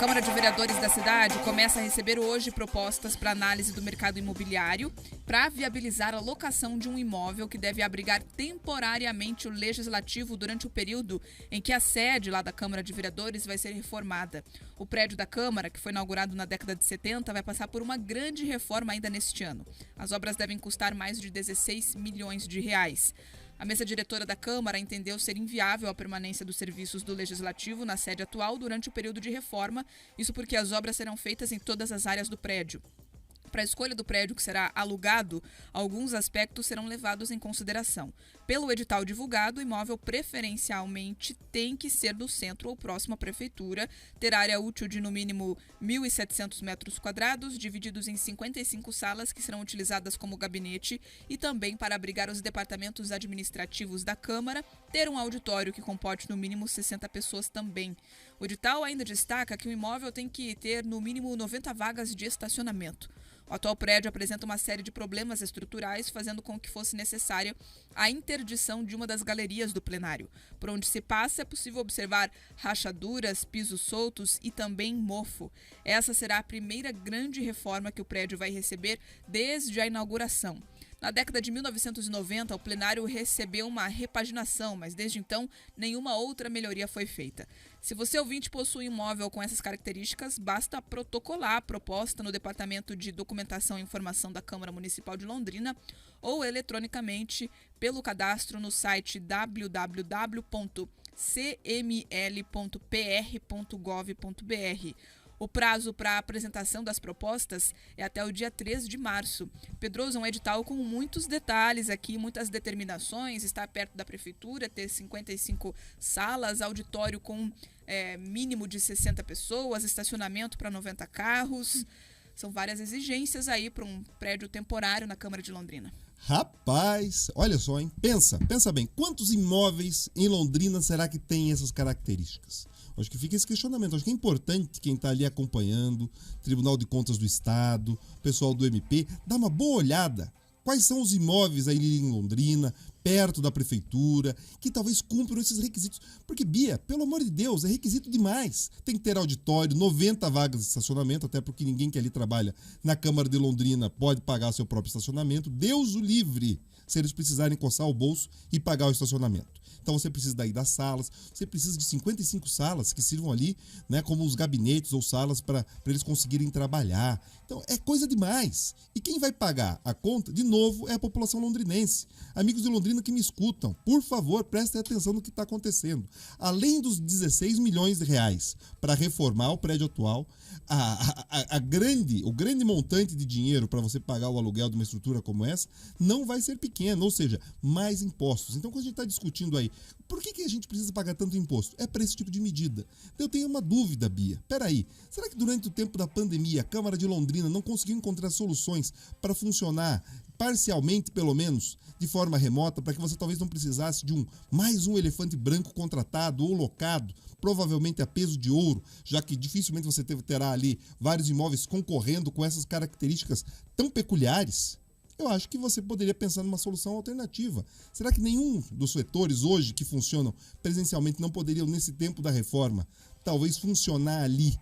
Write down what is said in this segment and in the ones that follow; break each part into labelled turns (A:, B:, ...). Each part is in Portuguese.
A: Câmara de Vereadores da cidade começa a receber hoje propostas para análise do mercado imobiliário para viabilizar a locação de um imóvel que deve abrigar temporariamente o legislativo durante o período em que a sede lá da Câmara de Vereadores vai ser reformada. O prédio da Câmara, que foi inaugurado na década de 70, vai passar por uma grande reforma ainda neste ano. As obras devem custar mais de 16 milhões de reais. A mesa diretora da Câmara entendeu ser inviável a permanência dos serviços do Legislativo na sede atual durante o período de reforma, isso porque as obras serão feitas em todas as áreas do prédio. Para a escolha do prédio que será alugado, alguns aspectos serão levados em consideração. Pelo edital divulgado, o imóvel preferencialmente tem que ser do centro ou próximo à prefeitura, ter área útil de no mínimo 1.700 metros quadrados, divididos em 55 salas que serão utilizadas como gabinete e também para abrigar os departamentos administrativos da Câmara, ter um auditório que comporte no mínimo 60 pessoas também. O edital ainda destaca que o imóvel tem que ter no mínimo 90 vagas de estacionamento. O atual prédio apresenta uma série de problemas estruturais, fazendo com que fosse necessária a interdição de uma das galerias do plenário. Por onde se passa, é possível observar rachaduras, pisos soltos e também mofo. Essa será a primeira grande reforma que o prédio vai receber desde a inauguração. Na década de 1990, o plenário recebeu uma repaginação, mas desde então, nenhuma outra melhoria foi feita. Se você, ouvinte, possui um imóvel com essas características, basta protocolar a proposta no Departamento de Documentação e Informação da Câmara Municipal de Londrina ou eletronicamente pelo cadastro no site www.cml.pr.gov.br. O prazo para a apresentação das propostas é até o dia 3 de março. Pedroso, é um edital com muitos detalhes aqui, muitas determinações, está perto da prefeitura, ter 55 salas, auditório com mínimo de 60 pessoas, estacionamento para 90 carros. São várias exigências aí para um prédio temporário na Câmara de Londrina.
B: Rapaz, olha só, hein? Pensa bem, quantos imóveis em Londrina será que tem essas características? Acho que fica esse questionamento. Acho que é importante quem está ali acompanhando, Tribunal de Contas do Estado, pessoal do MP, dar uma boa olhada. Quais são os imóveis aí em Londrina, perto da prefeitura, que talvez cumpram esses requisitos? Porque, Bia, pelo amor de Deus, é requisito demais. Tem que ter auditório, 90 vagas de estacionamento, até porque ninguém que ali trabalha na Câmara de Londrina pode pagar seu próprio estacionamento. Deus o livre, se eles precisarem coçar o bolso e pagar o estacionamento. Então você precisa daí das salas, você precisa de 55 salas que sirvam ali, né, como os gabinetes ou salas para eles conseguirem trabalhar. Então é coisa demais. E quem vai pagar a conta, de novo, é a população londrinense. Amigos de Londrina que me escutam, por favor, prestem atenção no que está acontecendo. Além dos 16 milhões de reais para reformar o prédio atual, o grande montante de dinheiro para você pagar o aluguel de uma estrutura como essa não vai ser pequeno, ou seja, mais impostos. Então, quando a gente está discutindo aí, por que a gente precisa pagar tanto imposto? É para esse tipo de medida. Eu tenho uma dúvida, Bia. Peraí, será que durante o tempo da pandemia a Câmara de Londrina não conseguiu encontrar soluções para funcionar parcialmente, pelo menos, de forma remota, para que você talvez não precisasse de mais um elefante branco contratado ou locado, provavelmente a peso de ouro, já que dificilmente você terá ali vários imóveis concorrendo com essas características tão peculiares? Eu acho que você poderia pensar numa solução alternativa. Será que nenhum dos setores hoje que funcionam presencialmente não poderiam, nesse tempo da reforma, talvez funcionar ali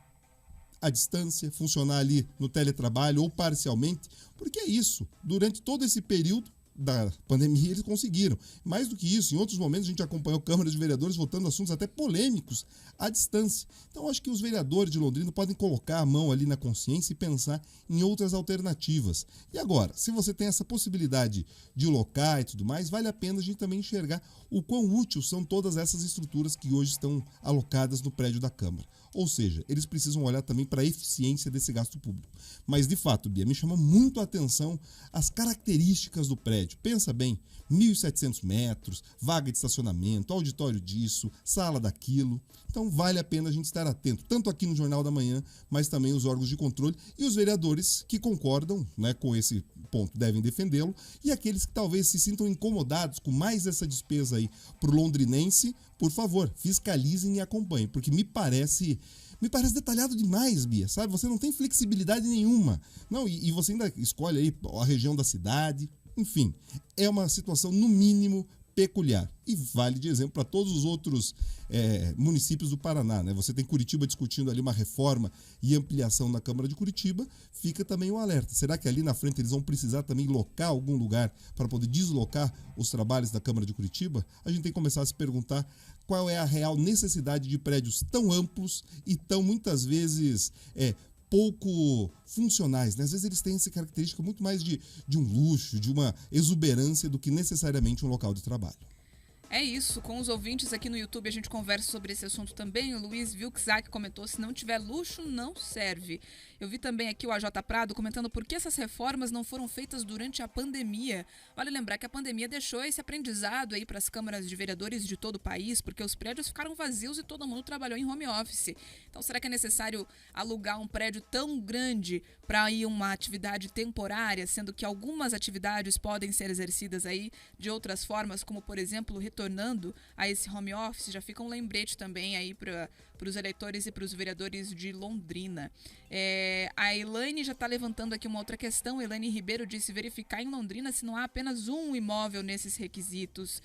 B: à distância, funcionar ali no teletrabalho ou parcialmente? Porque é isso, durante todo esse período da pandemia eles conseguiram. Mais do que isso, em outros momentos a gente acompanhou câmaras de vereadores votando assuntos até polêmicos à distância. Então acho que os vereadores de Londrina podem colocar a mão ali na consciência e pensar em outras alternativas. E agora, se você tem essa possibilidade de locar e tudo mais, vale a pena a gente também enxergar o quão útil são todas essas estruturas que hoje estão alocadas no prédio da Câmara. Ou seja, eles precisam olhar também para a eficiência desse gasto público. Mas, de fato, Bia, me chama muito a atenção as características do prédio. Pensa bem, 1.700 metros, vaga de estacionamento, auditório disso, sala daquilo. Então, vale a pena a gente estar atento, tanto aqui no Jornal da Manhã, mas também os órgãos de controle e os vereadores que concordam, né, com esse ponto devem defendê-lo, e aqueles que talvez se sintam incomodados com mais essa despesa aí para o londrinense, por favor, fiscalizem e acompanhem, porque me parece detalhado demais, Bia, sabe? Você não tem flexibilidade nenhuma. Não, e você ainda escolhe aí a região da cidade. Enfim, é uma situação, no mínimo, peculiar. E vale de exemplo para todos os outros municípios do Paraná, né? Você tem Curitiba discutindo ali uma reforma e ampliação na Câmara de Curitiba, fica também um alerta. Será que ali na frente eles vão precisar também locar algum lugar para poder deslocar os trabalhos da Câmara de Curitiba? A gente tem que começar a se perguntar qual é a real necessidade de prédios tão amplos e tão, muitas vezes, pouco funcionais, né? Às vezes eles têm essa característica muito mais de um luxo, de uma exuberância do que necessariamente um local de trabalho.
A: É isso, com os ouvintes aqui no YouTube a gente conversa sobre esse assunto também. O Luiz Vilczak comentou: se não tiver luxo, não serve. Eu vi também aqui o AJ Prado comentando por que essas reformas não foram feitas durante a pandemia. Vale lembrar que a pandemia deixou esse aprendizado aí para as câmaras de vereadores de todo o país, porque os prédios ficaram vazios e todo mundo trabalhou em home office. Então será que é necessário alugar um prédio tão grande para ir uma atividade temporária, sendo que algumas atividades podem ser exercidas aí de outras formas, como por exemplo retornando a esse home office? Já fica um lembrete também aí para os eleitores e para os vereadores de Londrina. A Elaine já está levantando aqui uma outra questão. A Elaine Ribeiro disse verificar em Londrina se não há apenas um imóvel nesses requisitos,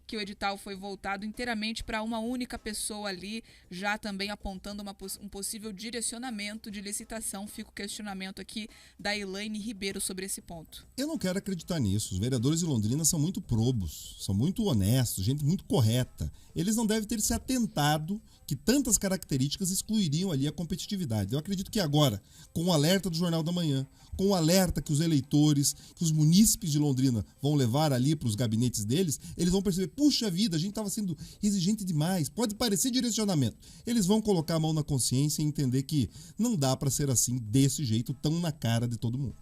A: que o edital foi voltado inteiramente para uma única pessoa ali, já também apontando um possível direcionamento de licitação. Fica o questionamento aqui da Elaine Ribeiro sobre esse ponto.
B: Eu não quero acreditar nisso. Os vereadores de Londrina são muito probos, são muito honestos, gente muito correta. Eles não devem ter se atentado que tantas características excluiriam ali a competitividade. Eu acredito que agora, com o alerta do Jornal da Manhã, com o alerta que os eleitores, que os munícipes de Londrina vão levar ali para os gabinetes deles, eles vão perceber, puxa vida, a gente estava sendo exigente demais, pode parecer direcionamento. Eles vão colocar a mão na consciência e entender que não dá para ser assim, desse jeito, tão na cara de todo mundo.